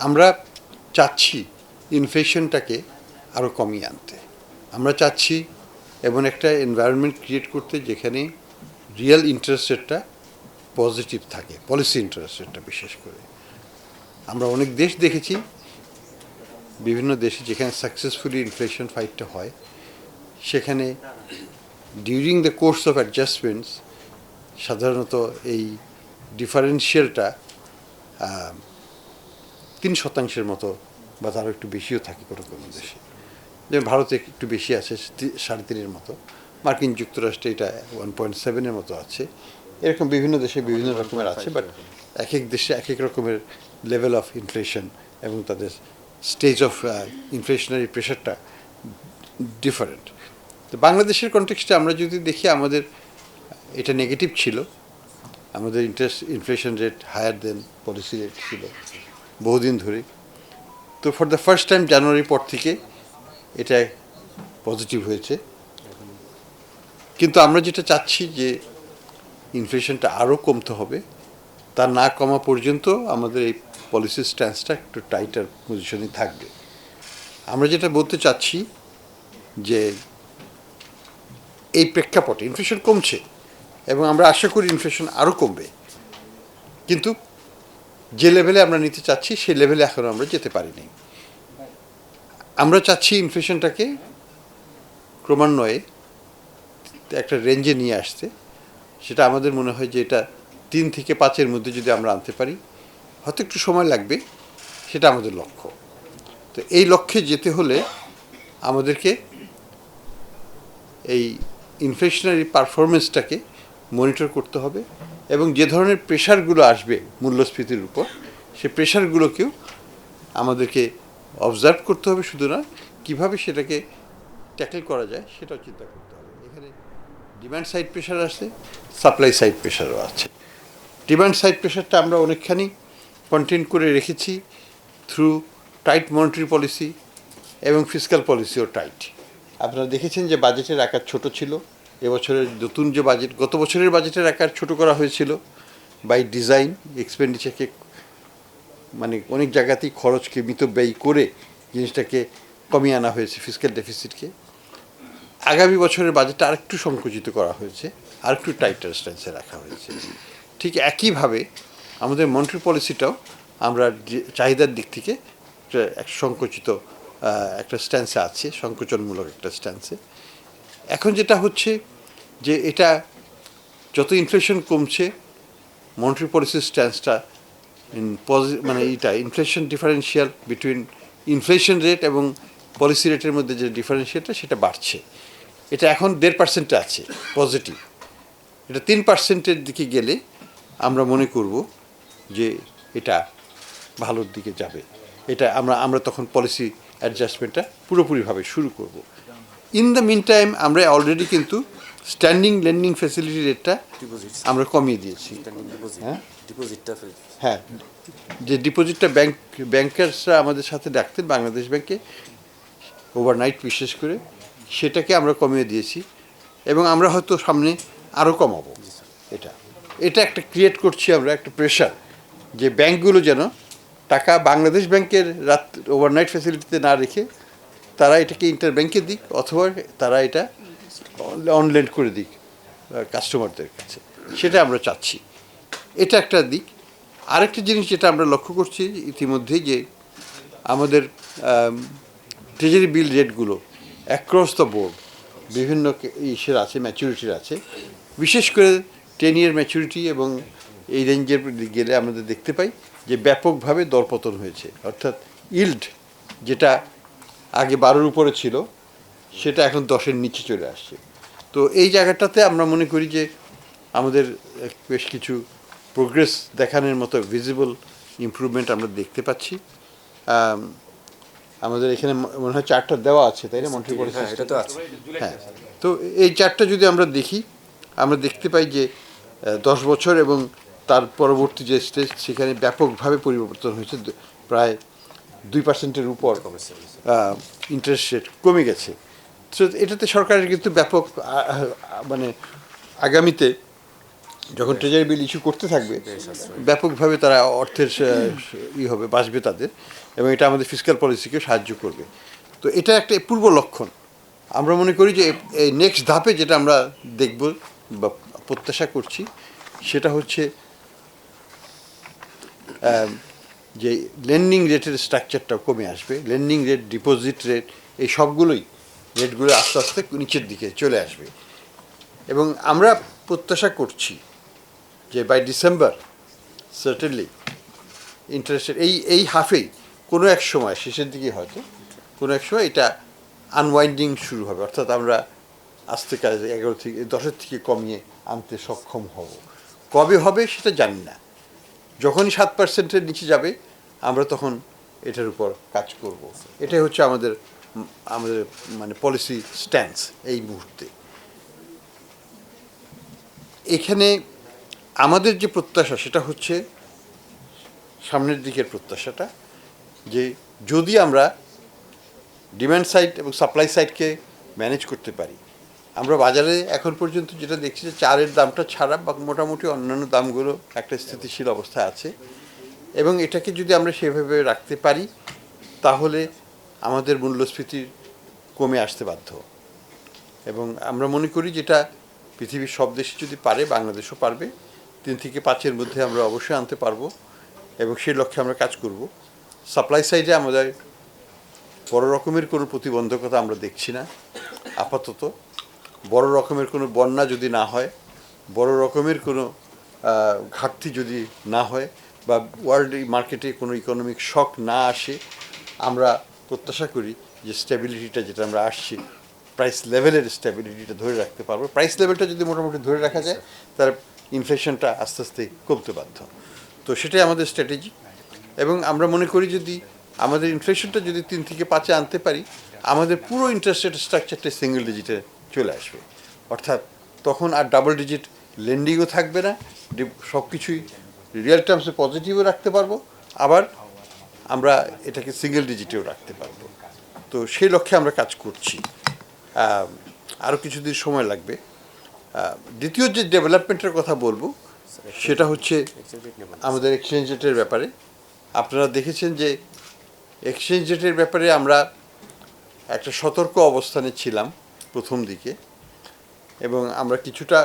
আমরা চাচ্ছি ইনফ্লেশনটাকে আরও কমিয়ে আনতে। আমরা চাচ্ছি এমন একটা এনভায়রনমেন্ট ক্রিয়েট করতে যেখানে রিয়েল ইন্টারেস্ট রেটটা পজিটিভ থাকে, পলিসি ইন্টারেস্ট রেটটা বিশেষ করে। আমরা অনেক দেশ দেখেছি, বিভিন্ন দেশে যেখানে সাকসেসফুলি ইনফ্লেশন ফাইটটা হয়, সেখানে ডিউরিং দ্য কোর্স অফ অ্যাডজাস্টমেন্টস সাধারণত এই ডিফারেন্সিয়ালটা 3% মতো বা তারও একটু বেশিও থাকে কোনো কোনো দেশে। যেমন ভারতে একটু বেশি আছে, 3.5-এর মতো। মার্কিন যুক্তরাষ্ট্রে এটা 1.7-এর মতো আছে। এরকম বিভিন্ন দেশে বিভিন্ন রকমের আছে, বাট এক এক দেশে এক এক রকমের লেভেল অফ ইনফ্লেশন এবং তাদের স্টেজ অফ ইনফ্লেশনারি প্রেশারটা ডিফারেন্ট। তো বাংলাদেশের কনটেক্সটে আমরা যদি দেখি, আমাদের এটা নেগেটিভ ছিল। আমাদের inflation rate higher than policy rate ছিল বহুদিন ধরে। তো ফর দ্য ফার্স্ট টাইম জানুয়ারির পর থেকে এটা পজিটিভ হয়েছে। কিন্তু আমরা যেটা চাচ্ছি যে ইনফ্লেশনটা আরও কমতে হবে, তা না কমা পর্যন্ত আমাদের এই পলিসি স্ট্যান্সটা একটু টাইটার পজিশনে থাকবে। আমরা যেটা বলতে চাচ্ছি যে এই প্রেক্ষাপটে ইনফ্লেশন কমছে এবং আমরা আশা করি ইনফ্লেশন আরও কমবে, কিন্তু যে লেভেলে আমরা নিতে চাচ্ছি সেই লেভেলে এখনও আমরা যেতে পারিনি। আমরা চাচ্ছি ইনফ্লেশনটাকে ক্রমান্বয়ে একটা রেঞ্জে নিয়ে আসতে। সেটা আমাদের মনে হয় যে এটা 3 থেকে 5-এর মধ্যে যদি আমরা আনতে পারি, হয়তো একটু সময় লাগবে, সেটা আমাদের লক্ষ্য। তো এই লক্ষ্যে যেতে হলে আমাদেরকে এই ইনফ্লেশনারি পারফরমেন্সটাকে মনিটর করতে হবে এবং যে ধরনের প্রেশারগুলো আসবে মূল্যস্ফীতির উপর, সেই প্রেশারগুলোকেও আমাদেরকে অবজার্ভ করতে হবে। শুধু না, কীভাবে সেটাকে ট্যাকেল করা যায় সেটাও চিন্তা করতে হবে। এখানে ডিমান্ড সাইড প্রেশার আছে, সাপ্লাই সাইড প্রেশারও আছে। ডিমান্ড সাইড প্রেশারটা আমরা অনেকখানি কন্টেন করে রেখেছি থ্রু টাইট মনিটারি পলিসি এবং ফিসক্যাল পলিসিও টাইট। আপনারা দেখেছেন যে বাজেটের আকার ছোট ছিল। এবছরের নতুন যে বাজেট, গত বছরের বাজেটের আকার ছোট করা হয়েছিল বাই ডিজাইন। এক্সপেন্ডিচারকে মানে অনেক জায়গাতেই খরচকে মিতব্যয়ী করে জিনিসটাকে কমিয়ে আনা হয়েছে, ফিসক্যাল ডেফিসিটকে। আগামী বছরের বাজেটটা আরেকটু সংকুচিত করা হয়েছে, আরেকটু টাইটার স্ট্যান্সে রাখা হয়েছে। ঠিক একইভাবে আমাদের মনিটারি পলিসিটাও আমরা চাহিদার দিক থেকে এক সংকুচিত একটা স্ট্যান্সে আছে, সংকোচনমূলক একটা স্ট্যান্সে। এখন যেটা হচ্ছে যে এটা যত ইনফ্লেশন কমছে, মনিটারি পলিসির স্ট্যান্সটা মানে এইটা inflation differential between inflation rate এবং পলিসি রেটের মধ্যে যে ডিফারেন্সিয়ালটা সেটা বাড়ছে। এটা এখন 1.5% আছে পজিটিভ। এটা 3%-এর দিকে গেলে আমরা মনে করব যে এটা ভালোর দিকে যাবে। এটা আমরা তখন পলিসি অ্যাডজাস্টমেন্টটা পুরোপুরিভাবে শুরু করব। ইন দ্য মিন টাইম আমরা অলরেডি কিন্তু স্ট্যান্ডিং লেন্ডিং ফ্যাসিলিটি রেটটা আমরা কমিয়ে দিয়েছি। হ্যাঁ, যে ডিপোজিটটা ব্যাংকার্সরা আমাদের সাথে রাখতেন বাংলাদেশ ব্যাংকে ওভারনাইট বিশেষ করে, সেটাকে আমরা কমিয়ে দিয়েছি এবং আমরা হয়তো সামনে আরও কমাবো। এটা একটা ক্রিয়েট করছি আমরা একটা প্রেশার যে ব্যাংকগুলো যেন টাকা বাংলাদেশ ব্যাংকের ওভারনাইট ফ্যাসিলিটিতে না রেখে তারা এটাকে ইন্টার ব্যাংকে দিক, অথবা তারা এটা অনলেন্ড করে দিক কাস্টমারদের কাছে। সেটা আমরা চাচ্ছি। এটা একটা দিক। আরেকটা জিনিস যেটা আমরা লক্ষ্য করছি ইতিমধ্যেই, যে আমাদের ট্রেজারি বিল রেটগুলো অ্যাক্রস দ্য বোর্ড বিভিন্ন ইসের আছে, ম্যাচুরিটির আছে। বিশেষ করে 10 year ম্যাচুরিটি এবং এই রেঞ্জের গেলে আমাদের দেখতে পাই যে ব্যাপকভাবে দরপতন হয়েছে। অর্থাৎ ইল্ড যেটা আগে 12-এর উপরে ছিল, সেটা এখন 10-এর নিচে চলে আসছে। তো এই জায়গাটাতে আমরা মনে করি যে আমাদের বেশ কিছু প্রোগ্রেস দেখানোর মতো ভিজিবল ইমপ্রুভমেন্ট আমরা দেখতে পাচ্ছি। আমাদের এখানে মনে হয় চার্টটা দেওয়া আছে, তাই না মন্ট্রি পলিসি? হ্যাঁ, তো এই চার্টটা যদি আমরা দেখি, আমরা দেখতে পাই যে 10 বছর এবং তার পরবর্তী যে স্টেজ, সেখানে ব্যাপকভাবে পরিবর্তন হয়েছে। প্রায় 2%-এর উপর ইন্টারেস্ট রেট কমে গেছে। তো এটাতে সরকারের কিন্তু ব্যাপক মানে আগামীতে যখন ট্রেজারি বিল ইস্যু করতে থাকবে ব্যাপকভাবে তারা অর্থের হবে বাঁচবে তাদের, এবং এটা আমাদের ফিসক্যাল পলিসিকে সাহায্য করবে। তো এটা একটা পূর্ব লক্ষণ। আমরা মনে করি যে এই নেক্সট ধাপে যেটা আমরা দেখব বা প্রত্যাশা করছি সেটা হচ্ছে যে লেন্ডিং রেটের স্ট্রাকচারটা কমে আসবে, লেন্ডিং রেট, ডিপোজিট রেট, এই সবগুলোই রেটগুলো আস্তে আস্তে নিচের দিকে চলে আসবে। এবং আমরা প্রত্যাশা করছি যে বাই ডিসেম্বর সার্টেনলি ইন্টারেস্টের এই হাফেই কোনো এক সময় শেষের দিকে হয়তো কোনো এক সময় এটা আনওয়াইন্ডিং শুরু হবে, অর্থাৎ আমরা আস্তে কাজে 11 থেকে 10 থেকে কমিয়ে আনতে সক্ষম হব। কবে হবে সেটা জানি না। যখনই 7%-এর নিচে যাবে আমরা তখন এটার উপর কাজ করব। এটাই হচ্ছে আমাদের আমাদের মানে পলিসি স্ট্যান্স এই মুহূর্তে। এখানে আমাদের যে প্রত্যাশা সেটা হচ্ছে সামনের দিকের প্রত্যাশাটা, যে যদি আমরা ডিমান্ড সাইড এবং সাপ্লাই সাইডকে ম্যানেজ করতে পারি, আমরা বাজারে এখন পর্যন্ত যেটা দেখছি যে চালের দামটা ছাড়া বা মোটামুটি অন্যান্য দামগুলো একটা স্থিতিশীল অবস্থায় আছে, এবং এটাকে যদি আমরা সেভাবে রাখতে পারি তাহলে আমাদের মূল্যস্ফীতি কমে আসতে বাধ্য। এবং আমরা মনে করি যেটা পৃথিবীর সব দেশে যদি পারে বাংলাদেশও পারবে, 3 থেকে 5-এর মধ্যে আমরা অবশ্যই আনতে পারবো, এবং সেই লক্ষ্যে আমরা কাজ করব। সাপ্লাই সাইডে আমাদের বড় রকমের কোনো প্রতিবন্ধকতা আমরা দেখছি না আপাতত। বড় রকমের কোনো বন্যা যদি না হয়, বড় রকমের কোনো ঘাটতি যদি না হয়, বা ওয়ার্ল্ড মার্কেটে কোনো ইকোনমিক শক না আসে, আমরা প্রত্যাশা করি যে স্টেবিলিটিটা যেটা আমরা আসছি, প্রাইস লেভেলের স্টেবিলিটিটা ধরে রাখতে পারবো। প্রাইস লেভেলটা যদি মোটামুটি ধরে রাখা যায় তার ইনফ্লেশনটা আস্তে আস্তে কমতে বাধ্য। তো সেটাই আমাদের স্ট্র্যাটেজি। এবং আমরা মনে করি যদি আমাদের ইনফ্লেশনটা যদি 3 থেকে 5-এ আনতে পারি, আমাদের পুরো ইন্টারেস্ট রেট স্ট্রাকচারটা সিঙ্গেল ডিজিটে চলে আসবে। অর্থাৎ তখন আর ডাবল ডিজিট লেন্ডিংও থাকবে না, সব কিছুই রিয়েল টার্মসে পজিটিভও রাখতে পারবো, আবার আমরা এটাকে সিঙ্গেল ডিজিটেও রাখতে পারবো। তো সেই লক্ষ্যে আমরা কাজ করছি। আরও কিছুদিন সময় লাগবে। দ্বিতীয় যে ডেভেলপমেন্টের কথা বলবো সেটা হচ্ছে আমাদের এক্সচেঞ্জ রেটের ব্যাপারে। আপনারা দেখেছেন যে এক্সচেঞ্জ রেটের ব্যাপারে আমরা একটা সতর্ক অবস্থানে ছিলাম প্রথম দিকে, এবং আমরা কিছুটা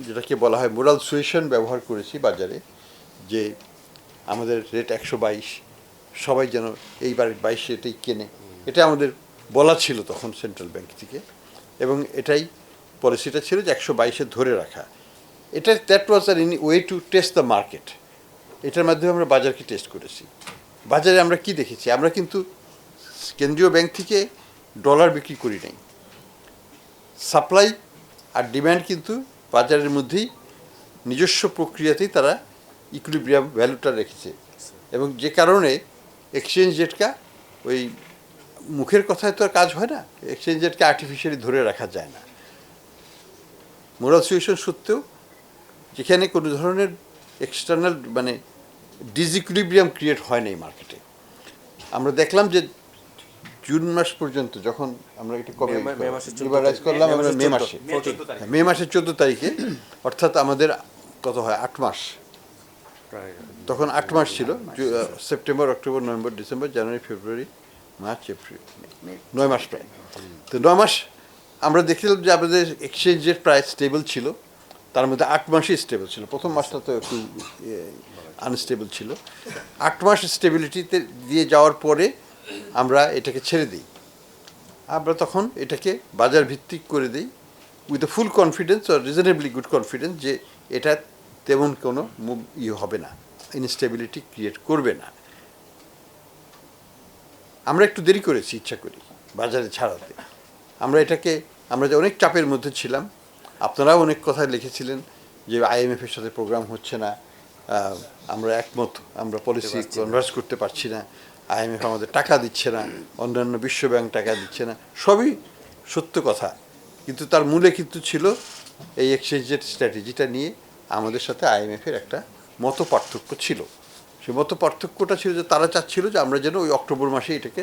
যেটাকে বলা হয় মোরাল সুয়েশন ব্যবহার করেছি বাজারে, যে আমাদের রেট 122, সবাই যেন এইবার 22 রেটেই কেনে। এটা আমাদের বলা ছিল তখন সেন্ট্রাল ব্যাংক থেকে, এবং এটাই পলিসিটা ছিল যে 122-এ ধরে রাখা। এটা that was our in way to test the market. এটার মাধ্যমে আমরা বাজারকে টেস্ট করেছি। বাজারে আমরা কি দেখেছি, আমরা কিন্তু কেন্দ্রীয় ব্যাংক থেকে ডলার বিক্রি করি নাই। সাপ্লাই আর ডিম্যান্ড কিন্তু বাজারের মধ্যেই নিজস্ব প্রক্রিয়াতেই তারা ইকুইলিব্রিয়াম ভ্যালুটা রেখেছে, এবং যে কারণে এক্সচেঞ্জ রেটটা ওই মুখের কথায় তো আর কাজ হয় না, এক্সচেঞ্জ রেটকে আর্টিফিশিয়ালি ধরে রাখা যায় না। মোরাল সিচুয়েশন সত্ত্বেও যেখানে কোনো ধরনের এক্সটার্নাল মানে ডিসইকুইলিব্রিয়াম ক্রিয়েট হয় না এই মার্কেটে। আমরা দেখলাম যে জুন মাস পর্যন্ত, যখন আমরা এটা কবে লিবারাইজ করলাম, আমরা মে মাসের 14 তারিখে, অর্থাৎ আমাদের কত হয় 8 মাস, তখন 8 মাস ছিল, সেপ্টেম্বর, অক্টোবর, নভেম্বর, ডিসেম্বর, জানুয়ারি, ফেব্রুয়ারি, মার্চ, এপ্রিল, 9 মাস প্রায়। তো 9 মাস আমরা দেখলাম যে আমাদের এক্সচেঞ্জ রেট প্রায় স্টেবল ছিল, তার মধ্যে 8 মাসই স্টেবল ছিল। প্রথম মাসটা তো একটু আনস্টেবল ছিল। 8 মাস স্টেবিলিটিতে দিয়ে যাওয়ার পরে আমরা এটাকে ছেড়ে দিই। আমরা তখন এটাকে বাজার ভিত্তিক করে দিই with a full confidence or reasonably good confidence যে এটা তেমন কোনো হবে না, ইনস্টেবিলিটি ক্রিয়েট করবে না। আমরা একটু দেরি করেছি ইচ্ছা করি বাজারে ছাড়াতে। আমরা যে অনেক চাপের মধ্যে ছিলাম, আপনারাও অনেক কথা লিখেছিলেন যে IMF-এর সাথে প্রোগ্রাম হচ্ছে না, আমরা একমত, আমরা পলিসি কনভার্স করতে পারছি না, IMF আমাদের টাকা দিচ্ছে না, অন্যান্য বিশ্বব্যাংক টাকা দিচ্ছে না, সবই সত্য কথা। কিন্তু তার মূলে কিন্তু ছিল এই এক্সচেঞ্জ রেট স্ট্র্যাটেজিটা নিয়ে আমাদের সাথে IMF-এর একটা মত পার্থক্য ছিল। সেই মত পার্থক্যটা ছিল যে তারা চাচ্ছিল যে আমরা যেন ওই অক্টোবর মাসে এটাকে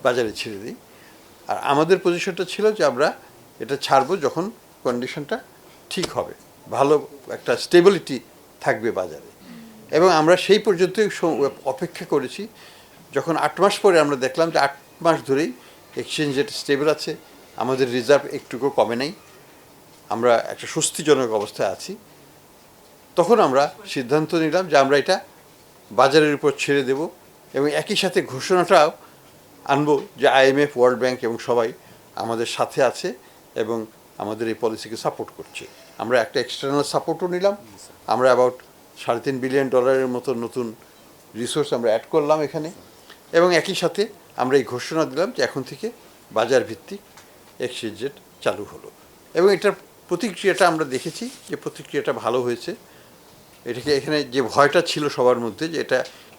বাজারে ছেড়ে দিই, আর আমাদের পজিশনটা ছিল যে আমরা এটা ছাড়বো যখন কন্ডিশনটা ঠিক হবে। ভালো একটা স্টেবিলিটি থাকবে বাজারে। এবং আমরা সেই পর্যন্তই অপেক্ষা করেছি, যখন 8 মাস পরে আমরা দেখলাম যে 8 মাস ধরেই এক্সচেঞ্জ রেট স্টেবল আছে, আমাদের রিজার্ভ একটুকু কমে নাই, আমরা একটা স্বস্তিজনক অবস্থায় আছি। তখন আমরা সিদ্ধান্ত নিলাম যে আমরা এটা বাজারের উপর ছেড়ে দেব, এবং একই সাথে ঘোষণাটাও আনবো যে IMF, ওয়ার্ল্ড ব্যাংক এবং সবাই আমাদের সাথে আছে এবং আমাদের এই পলিসিকে সাপোর্ট করছে। আমরা একটা এক্সটার্নাল সাপোর্টও নিলাম, আমরা অ্যাবাউট $3.5 বিলিয়ন মতো নতুন রিসোর্স আমরা অ্যাড করলাম এখানে, এবং একই সাথে আমরা এই ঘোষণা দিলাম যে এখন থেকে বাজার ভিত্তিক এক্সচেঞ্জ রেট চালু হলো। এবং এটার প্রতিক্রিয়াটা আমরা দেখেছি যে প্রতিক্রিয়াটা ভালো হয়েছে। এটাকে এখানে যে ভয়টা ছিল সবার মধ্যে যে এটা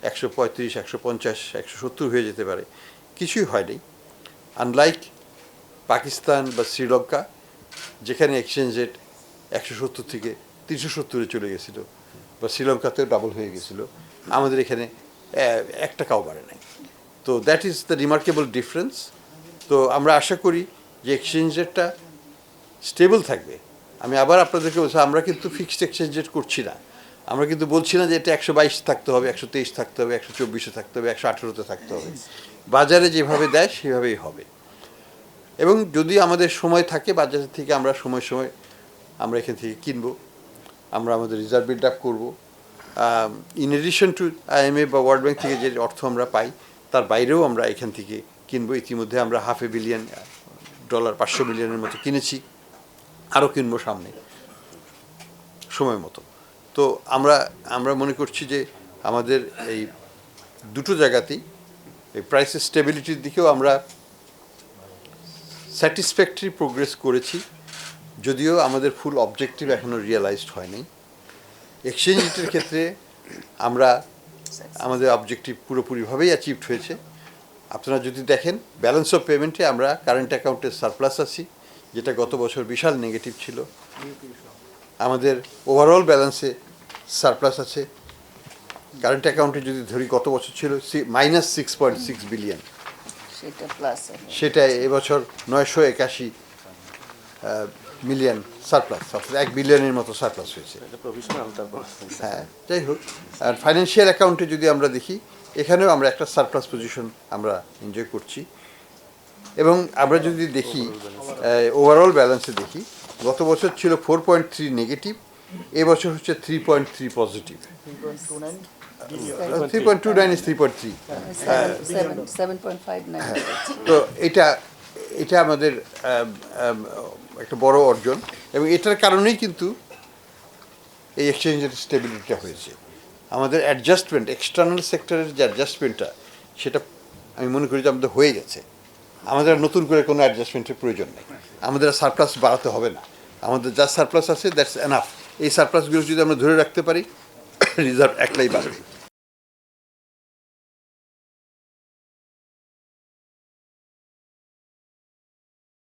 135, 150, 170 হয়ে যেতে পারে, কিছুই হয়নি। আনলাইক পাকিস্তান বা শ্রীলঙ্কা, যেখানে এক্সচেঞ্জ রেট 170 থেকে 370-এ চলে গেছিলো, বা শ্রীলঙ্কাতেও ডাবল হয়ে গেছিলো, আমাদের এখানে 1 টাকাও বাড়ে নাই। তো that is the remarkable difference. তো আমরা আশা করি যে এক্সচেঞ্জ রেটটা স্টেবল থাকবে। আমি আবার আপনাদেরকে বলছি, আমরা কিন্তু ফিক্সড এক্সচেঞ্জ রেট করছি না, আমরা কিন্তু বলছি না যে এটা 122 থাকতে হবে, 123 থাকতে হবে, 124-এ থাকতে হবে, 118-তে থাকতে হবে। বাজারে যেভাবে দেয় সেভাবেই হবে। এবং যদি আমাদের সময় থাকে বাজার থেকে আমরা সময় সময় আমরা এখান থেকে কিনবো, আমরা আমাদের রিজার্ভ বিল্ড আপ করবো। ইন এডিশন টু IMF বা ওয়ার্ল্ড ব্যাংক থেকে যে অর্থ আমরা পাই তার বাইরেও আমরা এখান থেকে কিনবো। ইতিমধ্যে আমরা $500 বিলিয়ন, 500 মিলিয়নের মতো কিনেছি, আরও কিনবো সামনে সময় মতো। তো আমরা মনে করছি যে আমাদের এই দুটো জায়গাতেই এই প্রাইসের স্টেবিলিটির দিকেও আমরা স্যাটিসফ্যাক্টরি প্রোগ্রেস করেছি, যদিও আমাদের ফুল অবজেক্টিভ এখনও রিয়েলাইজড হয়নি। এক্সচেঞ্জ রেটের ক্ষেত্রে আমরা আমাদের অবজেক্টিভ পুরোপুরিভাবেই অ্যাচিভড হয়েছে। আপনারা যদি দেখেন ব্যালেন্স অফ পেমেন্টে আমরা কারেন্ট অ্যাকাউন্টে সারপ্লাস আছি, যেটা গত বছর বিশাল নেগেটিভ ছিল। আমাদের ওভারঅল ব্যালেন্সে সারপ্লাস আছে। কারেন্ট অ্যাকাউন্টে যদি ধরি গত বছর ছিল -6.6 বিলিয়ন, সেটা এবছর 981 মিলিয়ন সারপ্লাস, অর্থাৎ 1 বিলিয়নের মতো সারপ্লাস হয়েছে। হ্যাঁ, যাই হোক, আর ফাইন্যান্সিয়াল অ্যাকাউন্টে যদি আমরা দেখি, এখানেও আমরা একটা সারপ্লাস পজিশন আমরা এনজয় করছি। এবং আমরা যদি দেখি ওভারঅল ব্যালেন্সে দেখি, গত বছর ছিল 4.3 নেগেটিভ, এবছর হচ্ছে 3.3 পজিটিভ। 3.29 is 3.3. 7.59. তো এটা আমাদের একটা বড় অর্জন, এবং এটার কারণেই কিন্তু এই এক্সচেঞ্জের স্টেবিলিটিটা হয়েছে। আমাদের অ্যাডজাস্টমেন্ট, এক্সটার্নাল সেক্টরের যে অ্যাডজাস্টমেন্টটা, সেটা আমি মনে করি যে আমাদের হয়ে গেছে। আমাদের নতুন করে কোনো অ্যাডজাস্টমেন্টের প্রয়োজন নেই, আমাদের সারপ্লাস বাড়াতে হবে না। আমাদের যা সারপ্লাস আছে দ্যাটস এনাফ। এই সারপ্লাসগুলো যদি আমরা ধরে রাখতে পারি, রিজার্ভ একলাই বাড়বে।